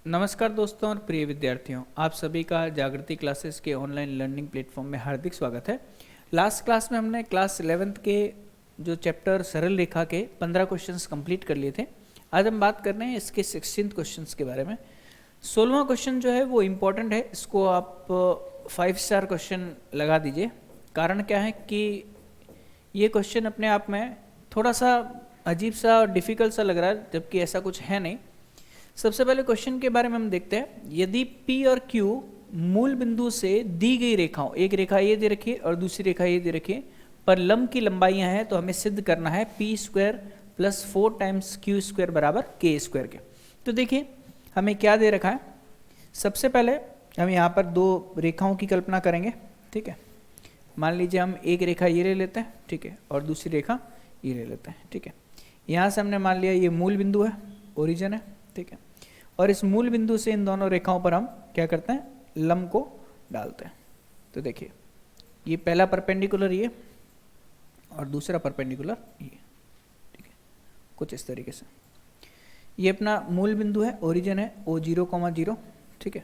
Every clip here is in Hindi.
नमस्कार दोस्तों और प्रिय विद्यार्थियों, आप सभी का जागृति क्लासेस के ऑनलाइन लर्निंग प्लेटफॉर्म में हार्दिक स्वागत है। लास्ट क्लास में हमने क्लास 11th के जो चैप्टर सरल रेखा के 15 क्वेश्चंस कंप्लीट कर लिए थे। आज हम बात कर रहे हैं इसके 16th क्वेश्चंस के बारे में। 16वां क्वेश्चन जो है वो इम्पोर्टेंट है, इसको आप 5 स्टार क्वेश्चन लगा दीजिए। कारण क्या है कि ये क्वेश्चन अपने आप में थोड़ा सा अजीब सा और डिफ़िकल्ट सा लग रहा है, जबकि ऐसा कुछ है नहीं। सबसे पहले क्वेश्चन के बारे में हम देखते हैं। यदि P और Q मूल बिंदु से दी गई रेखाओं, एक रेखा ये दे रखी है और दूसरी रेखा ये दे रखी है, पर लंब की लंबाइयां हैं, तो हमें सिद्ध करना है P² + 4 टाइम्स Q² बराबर K² के। तो देखिए हमें क्या दे रखा है। सबसे पहले हम यहाँ पर दो रेखाओं की कल्पना करेंगे, ठीक है। मान लीजिए हम एक रेखा ये ले लेते हैं, ठीक है, और दूसरी रेखा ये ले लेते हैं, ठीक है। यहाँ से हमने मान लिया ये मूल बिंदु है, ओरिजिन है, ठीक है। और इस मूल बिंदु से इन दोनों रेखाओं पर हम क्या करते हैं, लंब को डालते हैं। तो देखिए ये पहला परपेंडिकुलर ये और दूसरा परपेंडिकुलर ये, ठीक है, कुछ इस तरीके से। ये अपना मूल बिंदु है, ओरिजिन है O0, ठीक है।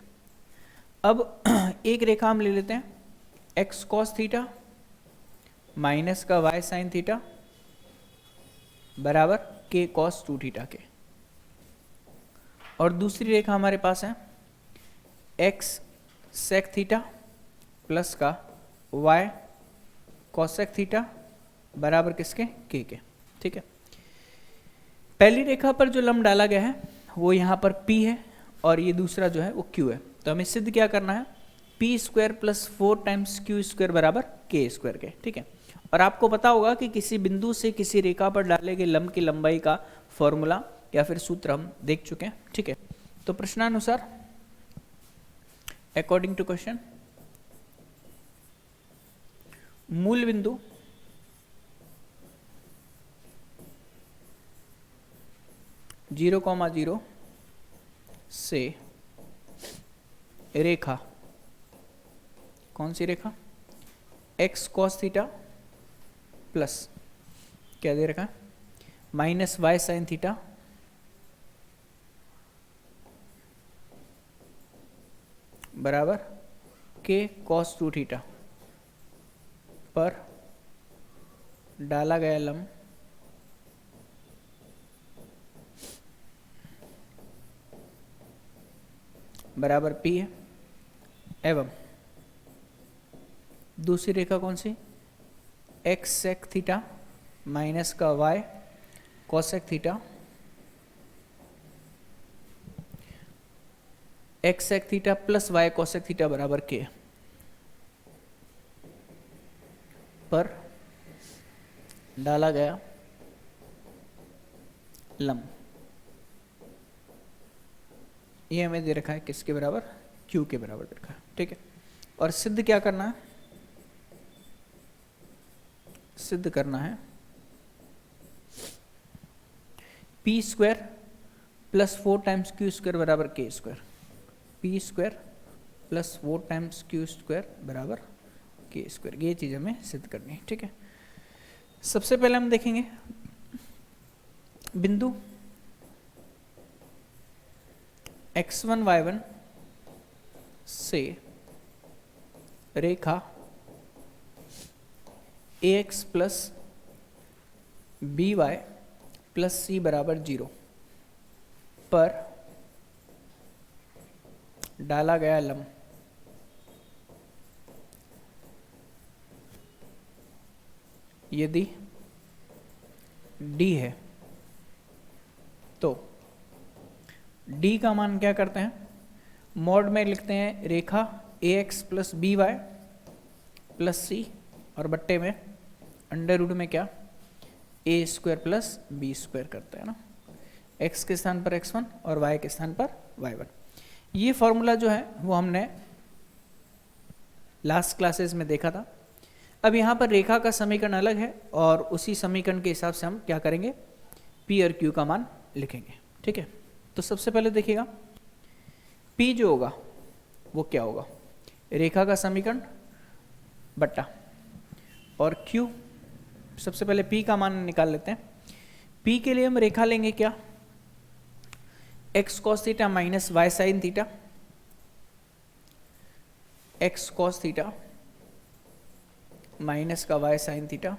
अब एक रेखा हम ले लेते हैं x cos थीटा माइनस का y sin थीटा बराबर k cos 2 थीटा के, और दूसरी रेखा हमारे पास है x sec थीटा प्लस का y cosec थीटा बराबर किसके, k के, ठीक है। पहली रेखा पर जो लंब डाला गया है वो यहाँ पर p है और ये दूसरा जो है वो q है। तो हमें सिद्ध क्या करना है, P² + 4 टाइम्स Q² बराबर K² के, ठीक है। और आपको पता होगा कि किसी बिंदु से किसी रेखा पर डाले गए लंब की लंबाई का फॉर्मूला या फिर सूत्र हम देख चुके हैं, ठीक है। तो प्रश्नानुसार अकॉर्डिंग टू क्वेश्चन, मूल बिंदु (0,0) से रेखा, कौन सी रेखा, x cos थीटा प्लस क्या दे रखा है, माइनस y sin थीटा बराबर k cos 2 थीटा पर डाला गया लंब बराबर p है, एवं दूसरी रेखा कौन सी, x sec थीटा माइनस का y cosec theta, x sec theta plus y cosec theta बराबर k पर डाला गया लंब। ये हमें दे रखा है किसके बराबर, q के बराबर दे रखा है, ठीक है। और सिद्ध क्या करना है, सिद्ध करना है P² + 4 टाइम्स Q² बराबर K², P² + 4 टाइम्स Q² बराबर K²। ये चीज़ हमें सिद्ध करनी है, ठीक है। सबसे पहले हम देखेंगे बिंदु x1 y1 से रेखा ax + by + c बराबर 0 पर डाला गया लंब यदि d है, तो d का मान क्या करते हैं, मॉड में लिखते हैं रेखा ax + by + c और बट्टे में अंडर रूट में क्या, a² + b² करते हैं ना, x के स्थान पर x1 और y के स्थान पर y1। ये फॉर्मूला जो है वो हमने लास्ट क्लासेस में देखा था। अब यहाँ पर रेखा का समीकरण अलग है और उसी समीकरण के हिसाब से हम क्या करेंगे, p और q का मान लिखेंगे, ठीक है। तो सबसे पहले देखिएगा p जो होगा वो क्या होगा, रेखा का समीकरण बट्टा, और q, सबसे पहले p का मान निकाल लेते हैं। p के लिए हम रेखा लेंगे क्या, X cos theta minus Y sine theta, X cos theta minus का वाई साइन थीटा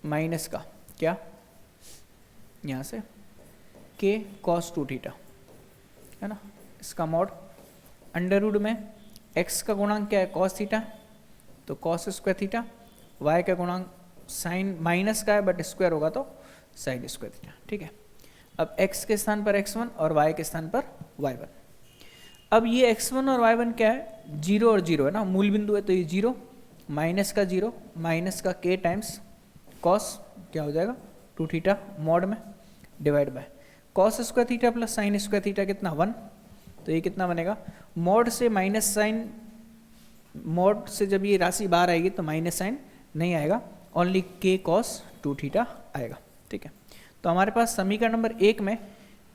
माइनस का क्या यहाँ से के कॉस टू थीटा, है ना, इसका मॉड अंडर रूट में x का गुणांक क्या है कॉस थीटा, तो कॉस स्क्वायर थीटा, y का गुणांक साइन माइनस का है बट स्क्वायर होगा तो साइन स्क्वायर थीटा। ठीक है, अब x के स्थान पर x1 और y के स्थान पर y1। अब ये x1 और y1 क्या है, जीरो और जीरो है ना, मूल बिंदु है, तो ये जीरो माइनस का जीरो माइनस का k टाइम्स कॉस क्या हो जाएगा टू थीटा मॉड में divide by cos square theta plus sign square theta कितना 1, तो ये कितना बनेगा, मॉड से माइनस साइन, मॉड से जब ये राशि बाहर आएगी तो माइनस साइन नहीं आएगा, ओनली के कॉस टू थीटा आएगा। ठीक है, तो हमारे पास समीकरण नंबर 1 में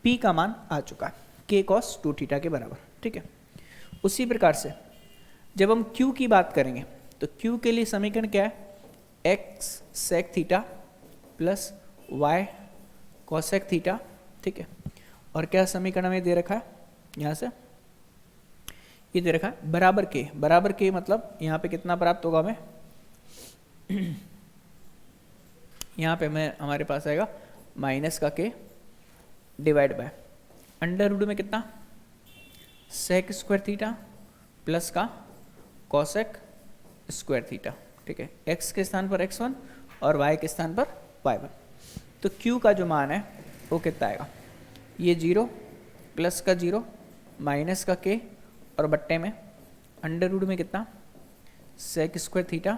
P का मान आ चुका है के कॉस टू थीटा के बराबर। ठीक है, उसी प्रकार से जब हम Q की बात करेंगे तो Q के लिए समीकरण क्या है, x sec theta plus y cosec theta. ठीक है, और क्या समीकरण में दे रखा है, यहाँ से ये दे रखा है बराबर के मतलब यहाँ पे कितना प्राप्त होगा हमें, यहाँ पे हमें हमारे पास आएगा माइनस का के डिवाइड बाय अंडर रूट में कितना सेक स्क्वायर थीटा प्लस का कॉसेक स्क्वायर थीटा। ठीक है, x के स्थान पर x1 और y के स्थान पर y1। तो q का जो मान है वो कितना आएगा, ये जीरो प्लस का जीरो माइनस का k और बट्टे में अंडर रूट में कितना सेक स्क्वायर थीटा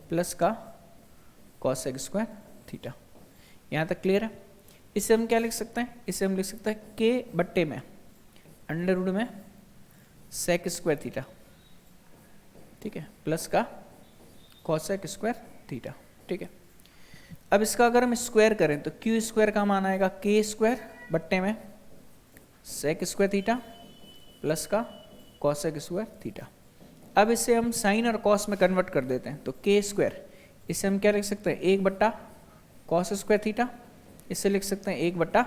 प्लस का कॉसेक स्क्वायर थीटा। यहाँ तक क्लियर है। इसे हम क्या लिख सकते हैं, इसे हम लिख सकते हैं k बट्टे में अंडर रूट में सेक स्क्वायर थीटा, ठीक है, प्लस का कॉसेक स्क्वायर थीटा। ठीक है, अब इसका अगर हम स्क्वायर करें तो क्यू स्क्वायर का मान आएगा के स्क्वायर बट्टे में सेक स्क्वायर थीटा प्लस का कॉसेक स्क्वायर थीटा। अब इसे हम साइन और कॉस में कन्वर्ट कर देते हैं तो के स्क्वायर, इसे हम क्या लिख सकते हैं, एक बट्टा कॉस स्क्वायर थीटा, इसे लिख सकते हैं एक बट्टा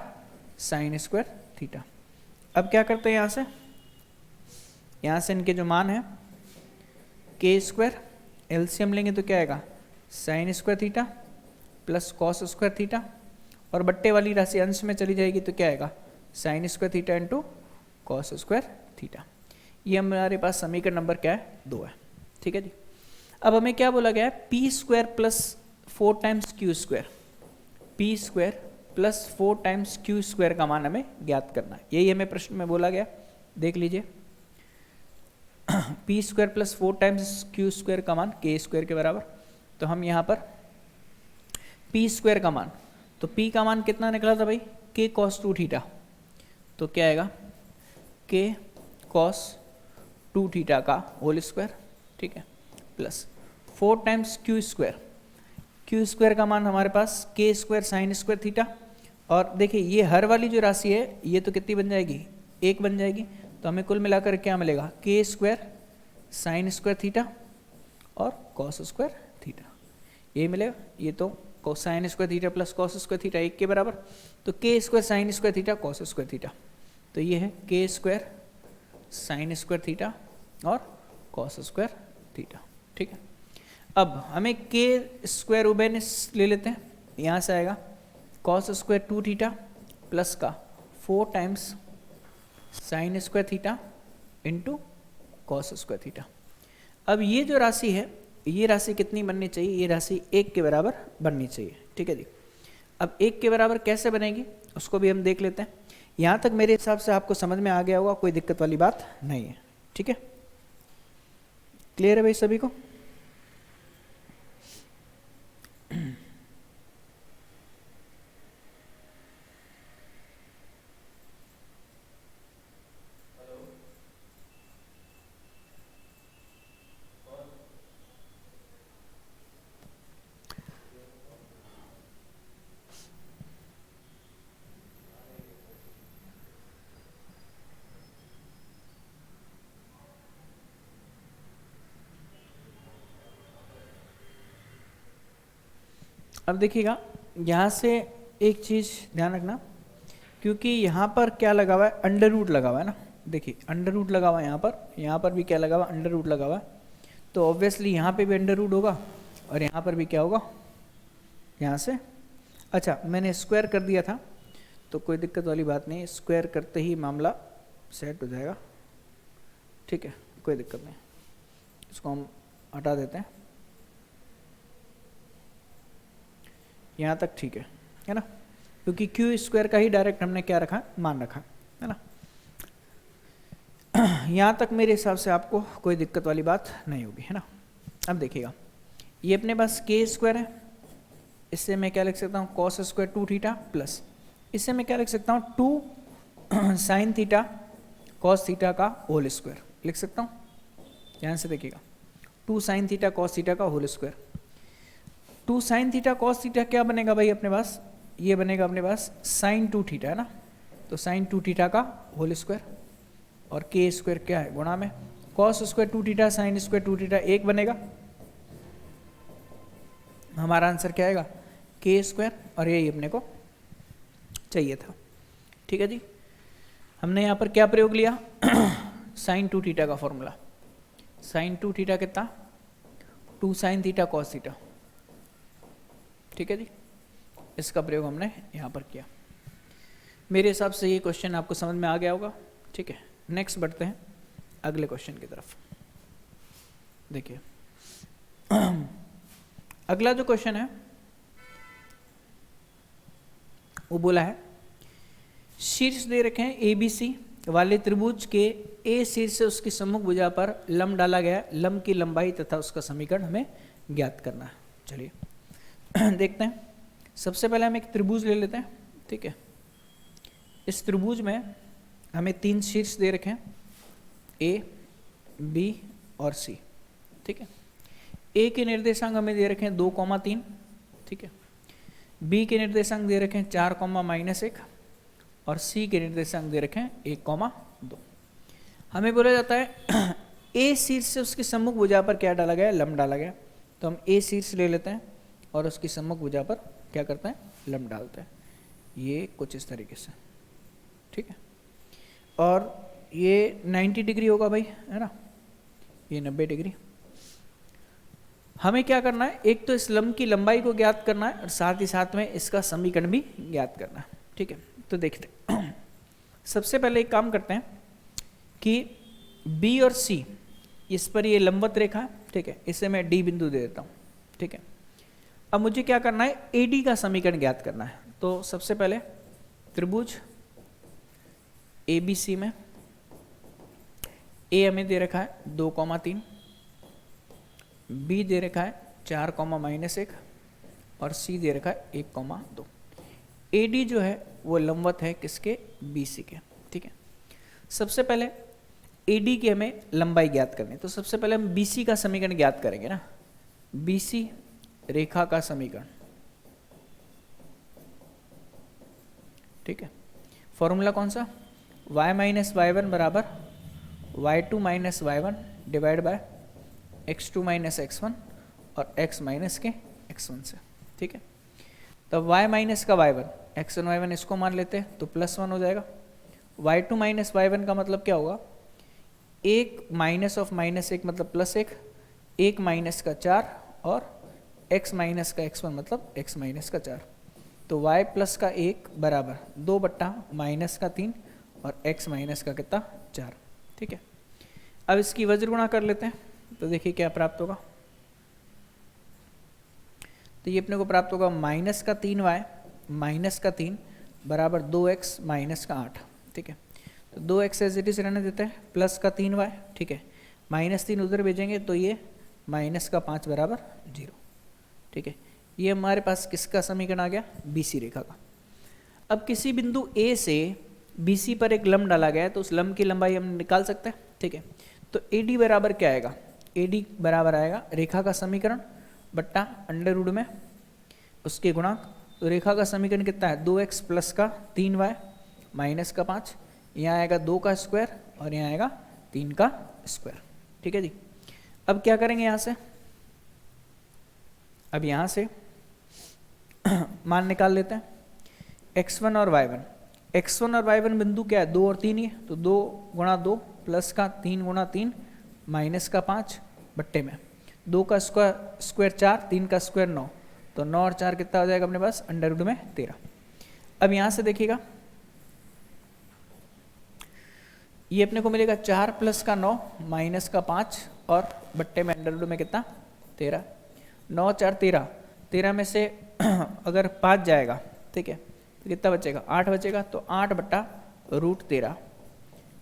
साइन स्क्वायर थीटा। अब क्या करते हैं, यहाँ से इनके जो मान है के स्क्वायर एलसीएम लेंगे तो क्या आएगा sign square theta plus cos square theta, और बट्टे वाली राशि अंश में चली जाएगी तो क्या आएगा sign square theta into cos square theta. ये हमारे पास समीकरण नंबर क्या है 2 है। ठीक है जी, अब हमें क्या बोला गया है, P square plus 4 times Q square, P square plus 4 times Q square का मान हमें ज्ञात करना है। यही हमें प्रश्न में बोला गया, देख लीजिए P square plus 4 times Q square का मान के स्क्वायर के बराबर। तो हम यहाँ पर पी स्क्वायर का मान, तो पी का मान कितना निकला था भाई, के कॉस टू थीटा, तो क्या आएगा के कॉस टू थीटा का होल स्क्वायर। ठीक है, plus 4 times Q square, Q square का मान हमारे पास के स्क्वायर साइन स्क्वायर थीटा, और देखिए ये हर वाली जो राशि है ये तो कितनी बन जाएगी, 1 बन जाएगी, तो हमें कुल मिलाकर क्या मिलेगा के स्क्वायर साइन स्क्वायर थीटा और कॉस स्क्वायर थीटा, ये मिलेगा। ये तो sign square theta plus cos square theta 1 के बराबर, तो के square sine square theta cos square theta, तो ये है के स्क्वायर साइन स्क्वायर थीटा और कॉस स्क्वायर थीटा। ठीक है, अब हमें के स्क्वायर उबेनिस ले लेते हैं, यहाँ से आएगा cos square two theta plus का 4 times sine square theta into cos square theta. अब ये जो राशि है, ये राशि कितनी बननी चाहिए, ये राशि 1 के बराबर बननी चाहिए। ठीक है जी, अब 1 के बराबर कैसे बनेगी उसको भी हम देख लेते हैं। यहाँ तक मेरे हिसाब से आपको समझ में आ गया होगा, कोई दिक्कत वाली बात नहीं है। ठीक है, क्लियर है भाई सभी को। अब देखिएगा यहाँ से एक चीज़ ध्यान रखना, क्योंकि यहाँ पर क्या लगा हुआ है, अंडर रूट लगा हुआ है ना, देखिए अंडर रूट लगा हुआ है यहाँ पर भी क्या लगा हुआ है, अंडर रूट लगा हुआ है, तो ऑब्वियसली यहाँ पे भी अंडर रूट होगा और यहाँ पर भी क्या होगा, यहाँ से, अच्छा मैंने स्क्वायर कर दिया था तो कोई दिक्कत वाली बात नहीं, स्क्वायर करते ही मामला सेट हो जाएगा, ठीक है, कोई दिक्कत नहीं, इसको हम हटा देते हैं, यहाँ तक ठीक है ना, क्योंकि क्यू स्क्वायर का ही डायरेक्ट हमने क्या रखा, मान रखा है ना। यहाँ तक मेरे हिसाब से आपको कोई दिक्कत वाली बात नहीं होगी, है ना। अब देखिएगा, ये अपने पास के स्क्वायर है, इससे मैं क्या लिख सकता हूँ, कॉस स्क्वायर 2 थीटा प्लस, इससे मैं क्या लिख सकता हूँ, 2 साइन थीटा कॉस थीटा का होल स्क्वायर लिख सकता हूँ। ध्यान से देखिएगा, 2 साइन थीटा कॉस थीटा का whole square, 2 sine theta cos theta क्या बनेगा भाई अपने पास, ये बनेगा अपने पास साइन 2 थीटा है ना, तो साइन 2 थीटा का होल स्क्वायर, और के स्क्वायर क्या है, गुणा में cos square 2 theta sine square 2 theta 1 बनेगा, हमारा आंसर क्या आएगा, के स्क्वायर, और यही अपने को चाहिए था, ठीक है जी। हमने यहाँ पर क्या प्रयोग लिया, साइन 2 थीटा का फॉर्मूला, साइन 2 थीटा कितना, 2 साइन थीटा कॉस थीटा, ठीक है जी, इसका प्रयोग हमने यहाँ पर किया। मेरे हिसाब से ये क्वेश्चन आपको समझ में आ गया होगा, ठीक है। नेक्स्ट बढ़ते हैं अगले क्वेश्चन की तरफ। देखिए अगला जो क्वेश्चन है वो बोला है, शीर्ष दे रखे हैं ए बी सी वाले त्रिभुज के ए शीर्ष से उसकी सम्मुख भुजा पर लंब डाला गया, लंब की लंबाई तथा उसका समीकरण हमें ज्ञात करना है। चलिए देखते हैं, सबसे पहले हम एक त्रिभुज ले लेते हैं, ठीक है। इस त्रिभुज में हमें 3 शीर्ष दे रखे हैं, ए बी और सी, ठीक है। ए के निर्देशांक हमें दे रखे हैं 2,3, ठीक है। बी के निर्देशांक दे रखे हैं 4,-1 और सी के निर्देशांक दे रखे हैं 1,2। हमें बोला जाता है ए शीर्ष से उसकी सम्मुख भुजा पर क्या डाला गया, लंब डाला गया, तो हम ए शीर्ष ले लेते हैं और उसकी सम्मुख भुजा पर क्या करते हैं, लंब डालते हैं, ये कुछ इस तरीके से, ठीक है। और ये 90 डिग्री होगा भाई, है ना, ये 90 डिग्री। हमें क्या करना है, एक तो इस लंब की लंबाई को ज्ञात करना है और साथ ही साथ में इसका समीकरण भी ज्ञात करना है, ठीक है। तो देखते हैं, सबसे पहले एक काम करते हैं कि बी और सी, इस पर ये लंबवत रेखा है, ठीक है, इसे मैं डी बिंदु दे देता हूँ, ठीक है। अब मुझे क्या करना है, ए डी का समीकरण ज्ञात करना है। तो सबसे पहले त्रिभुज ए बी सी में ए हमें दे रखा है 2,3, बी दे रखा है 4,-1 और सी दे रखा है 1,2। ए डी जो है वो लंबवत है किसके, बी सी के, ठीक है। सबसे पहले ए डी की हमें लंबाई ज्ञात करनी है, तो सबसे पहले हम बी सी का समीकरण ज्ञात करेंगे ना, बी सी रेखा का समीकरण, ठीक है। फॉर्मूला कौन सा, y-y1 बराबर y2 - y1 divide by x2 - x1 और x माइनस के x1 से, ठीक है। तब y माइनस का y1, x1 y1 इसको मान लेते हैं तो +1 हो जाएगा। y2 - y1 का मतलब क्या होगा, 1 माइनस ऑफ -1 मतलब +1, 1 माइनस का 4 और x माइनस का x1 मतलब x माइनस का 4, तो y प्लस का 1 बराबर 2 बट्टा माइनस का 3 और x माइनस का कितना, 4, ठीक है। अब इसकी वज्र गुणा कर लेते हैं, तो देखिए क्या प्राप्त होगा, तो ये अपने को प्राप्त होगा माइनस का 3y माइनस का 3 बराबर 2x माइनस का 8, ठीक है। तो 2x एज इट इज रहने देते हैं, प्लस का 3y, ठीक है, -3 उधर भेजेंगे तो ये माइनस का 5 बराबर 0, ठीक है। ये हमारे पास किसका समीकरण आ गया, BC रेखा का। अब किसी बिंदु A से BC पर एक लंब डाला गया है, तो उस लंब की लंबाई हम निकाल सकते हैं, ठीक है। तो AD बराबर क्या आएगा, AD बराबर आएगा रेखा का समीकरण बट्टा अंडर रूट में उसके गुणांक। तो रेखा का समीकरण कितना है, 2x प्लस का 3y माइनस का 5, यहाँ आएगा 2 का स्क्वायर और यहाँ आएगा 3 का स्क्वायर, ठीक है जी। अब क्या करेंगे यहाँ से, अब यहाँ से मान निकाल लेते हैं, x1 और y1। x1 और y1 बिंदु क्या है, 2 और 3 ही है, तो 2 गुणा 2 प्लस का 3 गुणा 3 माइनस का 5 बट्टे में 2 का स्क्वायर 4, 3 का स्क्वायर 9, तो 9 और 4 कितना हो जाएगा अपने पास, अंडर रूट में 13। अब यहाँ से देखिएगा ये अपने को मिलेगा 4 प्लस का 9 माइनस का 5 और बट्टे में अंडर रूट में कितना, 13। 9 4 13, 13 में से अगर 5 जाएगा, ठीक है, तो कितना बचेगा, 8 बचेगा, तो 8 बट्टा रूट 13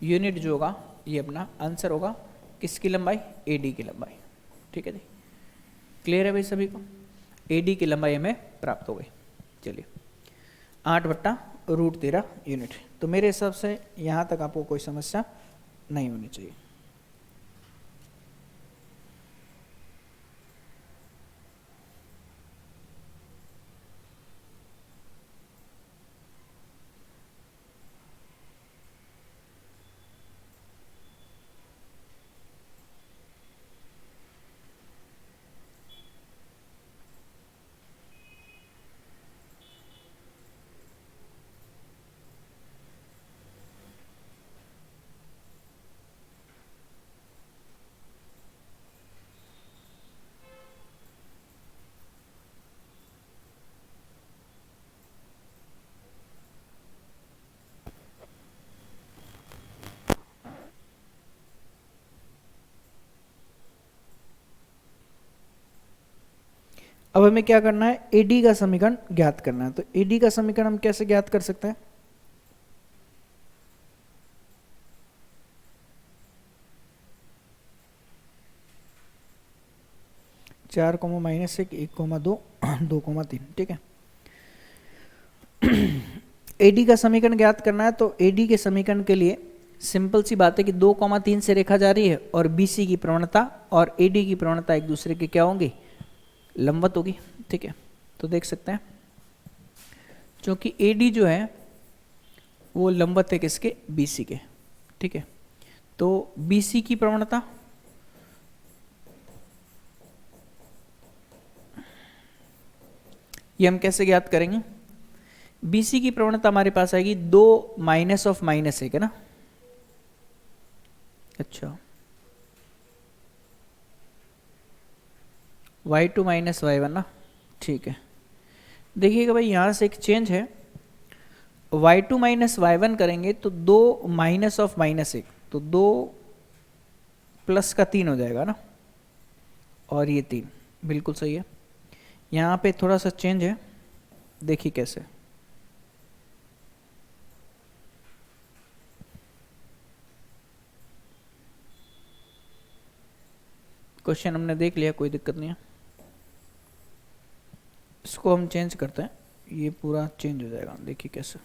यूनिट जो होगा ये अपना आंसर होगा किसकी लंबाई, एडी की लंबाई। ठीक है जी, क्लियर है भाई सभी को, एडी की लंबाई हमें प्राप्त हो गई। चलिए 8 बट्टा रूट 13 यूनिट, तो मेरे हिसाब से यहाँ तक आपको कोई समस्या नहीं होनी चाहिए। अब हमें क्या करना है, एडी का समीकरण ज्ञात करना है। तो एडी का समीकरण हम कैसे ज्ञात कर सकते हैं, चार कोमा माइनस 1,2 2,3, ठीक है। एडी का समीकरण ज्ञात करना है, तो एडी के समीकरण के लिए सिंपल सी बात है कि 2,3 से रेखा जा रही है और बीसी की प्रवणता और एडी की प्रवणता एक दूसरे के क्या होंगी, लंबवत होगी। ठीक है, तो देख सकते हैं क्योंकि एडी जो है वो लंबवत है किसके, बीसी के। ठीक है, तो बीसी की प्रवणता ये हम कैसे ज्ञात करेंगे, बीसी की प्रवणता हमारे पास आएगी 2 माइनस ऑफ माइनस 1 है ना। अच्छा, y2 माइनस y1 ना, ठीक है। देखिएगा भाई यहाँ से एक चेंज है, y2 माइनस y1 करेंगे तो 2 माइनस ऑफ माइनस 1, तो 2 प्लस का 3 हो जाएगा ना, और ये 3 बिल्कुल सही है। यहाँ पे थोड़ा सा चेंज है, देखिए कैसे, क्वेश्चन हमने देख लिया, कोई दिक्कत नहीं है, इसको हम चेंज करते हैं, ये पूरा चेंज हो जाएगा। देखिए कैसे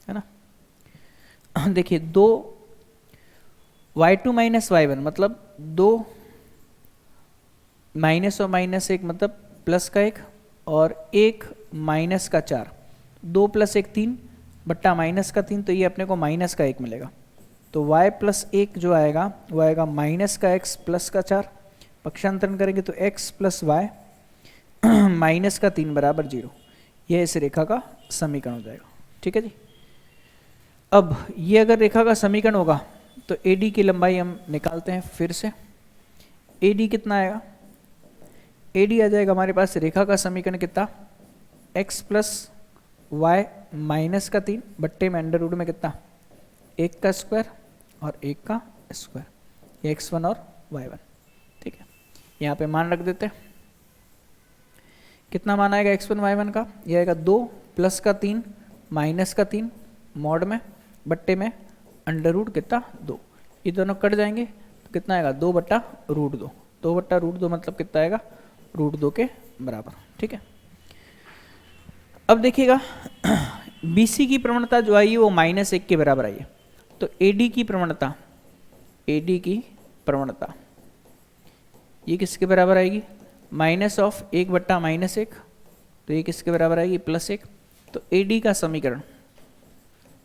है ना, देखिए 2 y2 माइनस y1 मतलब 2 माइनस और माइनस 1 मतलब प्लस का 1 और 1 माइनस का 4, 2 प्लस 1 3 बट्टा माइनस का 3, तो ये अपने को माइनस का 1 मिलेगा। तो y प्लस 1 जो आएगा वो आएगा माइनस का x प्लस का 4, पक्षांतरण करेंगे तो x प्लस वाई माइनस का 3 बराबर 0, यह इस रेखा का समीकरण हो जाएगा। ठीक है जी, अब ये अगर रेखा का समीकरण होगा तो AD की लंबाई हम निकालते हैं फिर से। AD कितना आएगा, AD आ जाएगा हमारे पास रेखा का समीकरण कितना, x प्लस वाई माइनस का 3 बट्टे में अंडर रूट में कितना, 1 का स्क्वायर और 1 का स्क्वायर, ये x1 और y1। ठीक है, यहाँ पे मान रख देते हैं, कितना मान आएगा x1 y1 का, ये आएगा 2 प्लस का 3 माइनस का 3 मॉड में बट्टे में अंडर रूट कितना 2, ये दोनों कट जाएंगे तो कितना आएगा 2 बट्टा रूट 2, 2 बट्टा रूट 2 मतलब कितना आएगा, रूट 2 के बराबर। ठीक है, अब देखिएगा BC की प्रवणता जो आई है वो -1 के बराबर आई है, तो AD की प्रवणता, AD की प्रवणता ये किसके बराबर आएगी, माइनस ऑफ 1 बट्टा -1, तो ये किसके बराबर आएगी, +1। तो AD का समीकरण,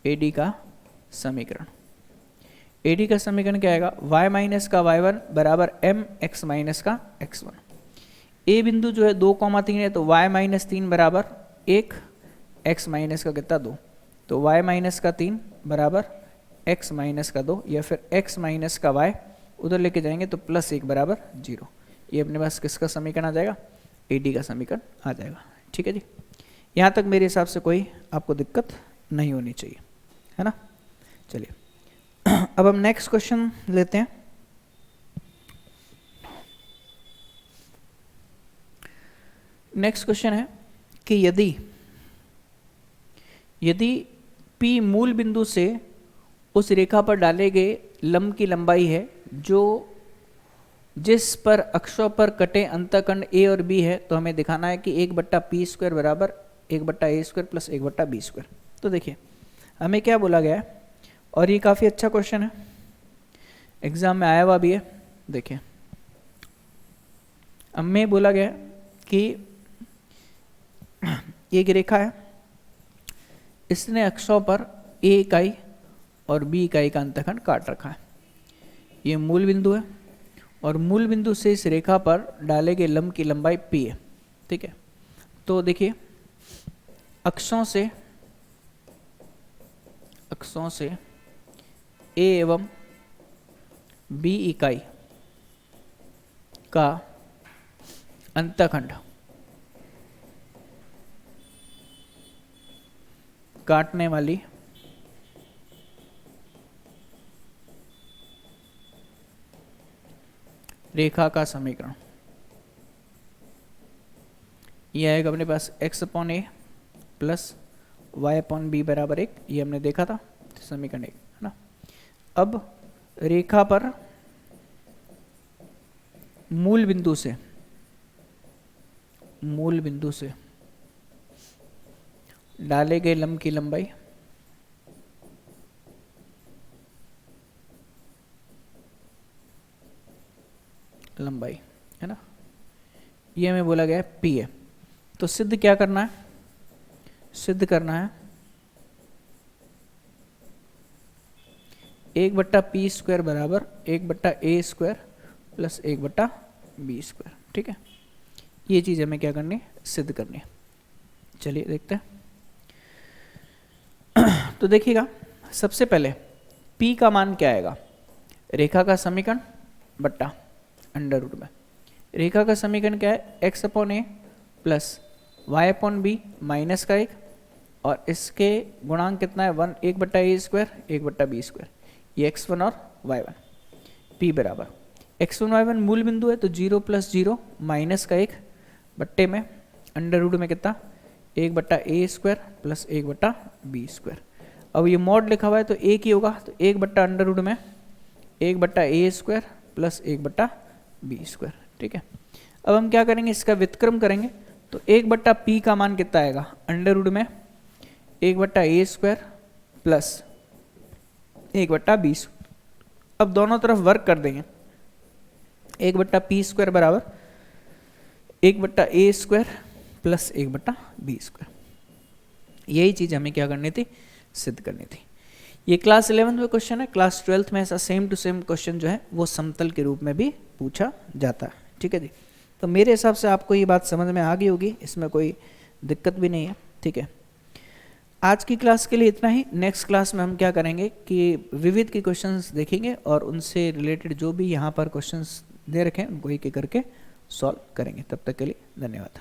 AD का समीकरण, AD का समीकरण क्या आएगा, y माइनस का y1 बराबर m x माइनस का x1। A बिंदु जो है 2,3 है, तो y माइनस 3 बराबर 1, x माइनस का कितना 2, तो y माइनस का 3 बराबर x माइनस का 2, या फिर x माइनस का y उधर लेके जाएंगे तो प्लस 1 बराबर 0। ये अपने पास किसका समीकरण आ जाएगा, AD का समीकरण आ जाएगा। ठीक है जी, यहाँ तक मेरे हिसाब से कोई आपको दिक्कत नहीं होनी चाहिए, है ना। चलिए अब हम नेक्स्ट क्वेश्चन लेते हैं। नेक्स्ट क्वेश्चन है कि यदि P मूल बिंदु से उस रेखा पर डाले गए लंब की लंबाई है जो जिस पर अक्षों पर कटे अंतःखंड A और B है, तो हमें दिखाना है कि 1/P² बराबर 1/A² प्लस 1/B²। तो देखिए हमें क्या बोला गया है, और ये काफ़ी अच्छा क्वेश्चन है, एग्जाम में आया हुआ भी है। देखिए हमें बोला गया कि एक रेखा है, इसने अक्षों पर A इकाई और B इकाई का अंतःखंड काट रखा है। ये मूल बिंदु है और मूल बिंदु से इस रेखा पर डाले गए लंब की लंबाई P है। ठीक है, तो देखिए अक्षों से A एवं B इकाई का अंतःखंड काटने वाली रेखा का समीकरण यह आएगा अपने पास x/a प्लस y/b बराबर 1। ये हमने देखा था समीकरण 1, है ना। अब रेखा पर मूल बिंदु से डाले गए लंब की लंबाई है ना, ये हमें बोला गया है P है। तो सिद्ध क्या करना है, सिद्ध करना है 1/P² बराबर 1/A² प्लस 1/B²। ठीक है, ये चीज़ हमें क्या करनी है, सिद्ध करनी है। चलिए देखते हैं। तो देखिएगा सबसे पहले P का मान क्या आएगा, रेखा का समीकरण बट्टा अंडर रूट में। रेखा का समीकरण क्या है, x/a प्लस y/b माइनस का 1, और इसके गुणांक कितना है 1/A² 1/B²। ये x1 और y1। P बराबर x1 y1 मूल बिंदु है तो 0 + 0 माइनस का 1 बट्टे में अंडर रूट में कितना 1/A² प्लस 1/B²। अब ये मॉड लिखा हुआ है तो एक ही होगा, तो 1/अंडर रूट में 1/A² प्लस 1/B²। ठीक है, अब हम क्या करेंगे, इसका व्युत्क्रम करेंगे तो 1/P का मान कितना आएगा, अंडर रूट में 1/A² प्लस 1/B²। अब दोनों तरफ वर्क कर देंगे, 1/P² बराबर 1/A² प्लस 1/B²। यही चीज़ हमें क्या करनी थी, सिद्ध करनी थी। ये क्लास 11th में क्वेश्चन है, क्लास 12th में ऐसा सेम टू सेम क्वेश्चन जो है वो समतल के रूप में भी पूछा जाता है। ठीक है जी, तो मेरे हिसाब से आपको ये बात समझ में आ गई होगी, इसमें कोई दिक्कत भी नहीं है। ठीक है, आज की क्लास के लिए इतना ही। नेक्स्ट क्लास में हम क्या करेंगे कि विविध के क्वेश्चंस देखेंगे और उनसे रिलेटेड जो भी यहाँ पर क्वेश्चंस दे रखे हैं उनको एक एक करके सॉल्व करेंगे। तब तक के लिए धन्यवाद।